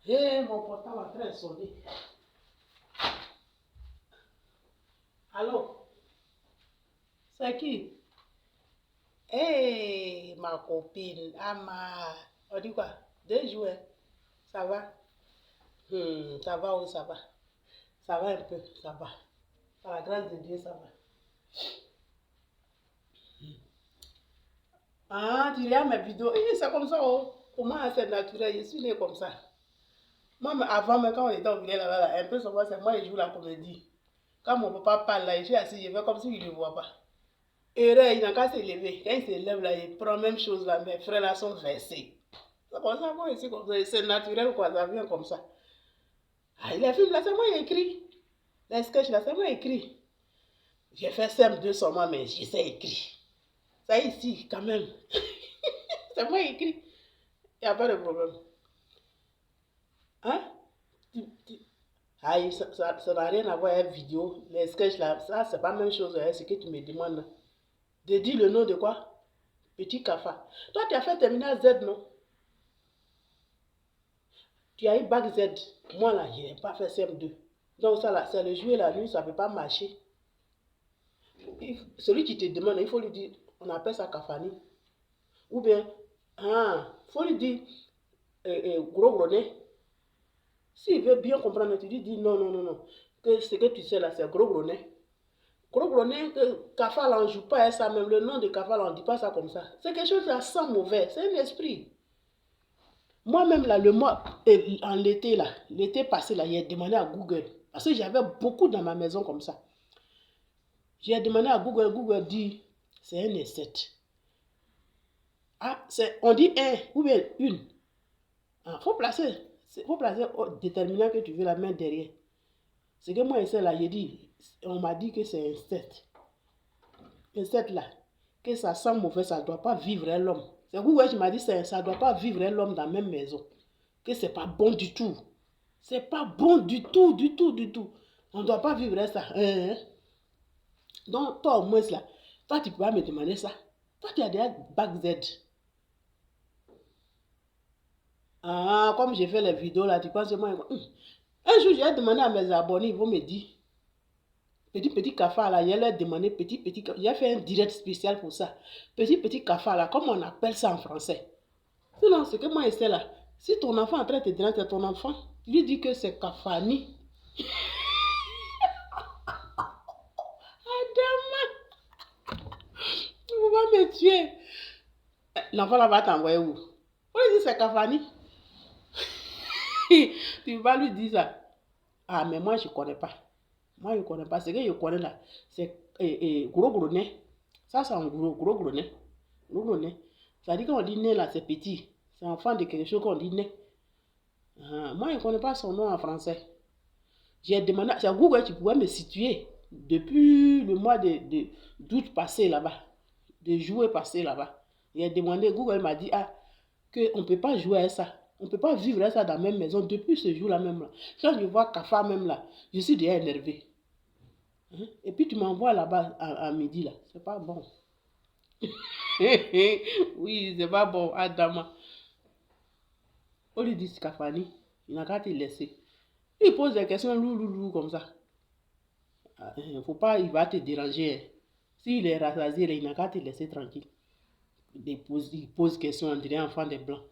Hé, mon portable est en train de sonner. Allô? C'est qui? Hé, ma copine, Ama. On dit quoi? 2 jours. Ça va? Ça va ou ça va? Ça va un peu, ça va. Par la grâce de Dieu, ça va. Ah, tu regardes mes vidéos. C'est comme ça, oh. Pour moi, c'est naturel. Je suis née comme ça. Moi, avant, quand on était au village là, un peu souvent, c'est moi qui joue la comédie. Quand mon papa parle là, je suis assis, je fais comme s'il ne le voit pas. Et là, il n'a qu'à se lever. Quand il se lève là, il prend la même chose là. Mes frères là sont versés. C'est comme ça, moi, c'est naturel, quoi. Ça vient comme ça. Ah, les films là, c'est moi qui écrit. Les sketchs là, c'est moi qui écrit. J'ai fait CM2 seulement, mais je sais écrire. Ça ici, quand même. C'est moi qui écris. Il n'y a pas de problème. Hein? Ça n'a rien à voir avec vidéo. Les sketchs là, ça, c'est pas la même chose avec ce que tu me demandes. De dire le nom de quoi? Petit Kafa. Toi, tu as fait terminal Z, non? Tu as eu bac Z. Moi, là, je n'ai pas fait CM2. Donc, ça, là, c'est le jour et la nuit, ça ne peut pas marcher. Celui qui te demande, il faut lui dire, on appelle ça Kafani. Ou bien, il faut lui dire, gros gros nez. S'il veut bien comprendre, tu lui dis non, non, non, non. Que ce que tu sais là, c'est gros gros nez. Gros gros nez, que Kafa là, on ne joue pas à ça, même le nom de Kafa là, on ne dit pas ça comme ça. C'est quelque chose qui sent mauvais, c'est un esprit. Moi-même, là, le mois, en l'été, là, l'été passé, là, j'ai demandé à Google. Parce que j'avais beaucoup dans ma maison comme ça. J'ai demandé à Google, Google dit, c'est un S7. Ah, on dit un ou bien une. Il faut placer au déterminant que tu veux la main derrière. C'est que moi, ici, là, j'ai dit, on m'a dit que c'est un 7. Un 7 là, que ça sent mauvais, ça ne doit pas vivre l'homme. C'est Google qui m'a dit, ça ne doit pas vivre l'homme dans la même maison. Que c'est pas bon du tout. C'est pas bon du tout, du tout, du tout. On ne doit pas vivre ça. Donc, toi, au moins, là, toi, tu peux pas me demander ça. Toi, tu as déjà bac Z. Ah, comme j'ai fait les vidéos là, tu penses que moi, un jour, j'ai demandé à mes abonnés, ils vont me dire, petit cafard là, j'ai leur demandé, petit, j'ai fait un direct spécial pour ça. Petit cafard là, comme on appelle ça en français. Sinon, c'est que moi, je sais là, si ton enfant est en train de te dire, c'est ton enfant, tu lui dis que c'est Kafani. Tu ne vas me tuer. L'enfant là va t'envoyer où? On lui dit c'est Kafani. Tu vas lui dire ça. Ah, mais moi je ne connais pas. Moi je ne connais pas. Ce que je connais là, c'est gros gros nez. Ça c'est un gros nez. Gros gros nez. Ça dit qu'on dit nez là, c'est petit. C'est enfant de quelque chose qu'on dit nez. Moi je ne connais pas son nom en français. J'ai demandé, c'est Google qui pouvait me situer depuis le mois d'août passé là-bas. De juillet passé là-bas. J'ai demandé, Google m'a dit, qu'on ne peut pas jouer à ça. On ne peut pas vivre à ça dans la même maison depuis ce jour-là même là. Quand je vois Kafa même là, je suis déjà énervé. Et puis tu m'envoies là-bas à midi là. C'est pas bon. Oui, c'est pas bon, Adama. On lui dit Kafani, il n'a qu'à te laisser. Il pose des questions loulou comme ça. Faut pas, il va te déranger. S'il est rassasié, il n'a qu'à te laisser tranquille. Il pose question, on dirait enfant des blancs.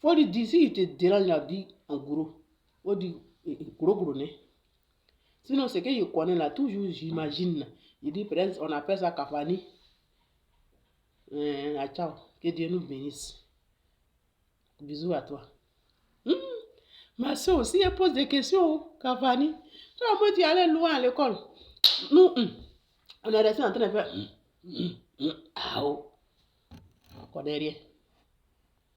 Faut lui dire, s'il te dérange, il dit en gros. Faut dire gros nez. Sinon, ce que je connais là, toujours j'imagine. Il dit peut-être on appelle ça Kafani. Ciao. Que Dieu nous bénisse. Bisous à toi. Ma soeur aussi, elle pose des questions, Kafani. Toi, moi, tu allais loin à l'école. Nous, on est resté en train de faire. On connaît rien.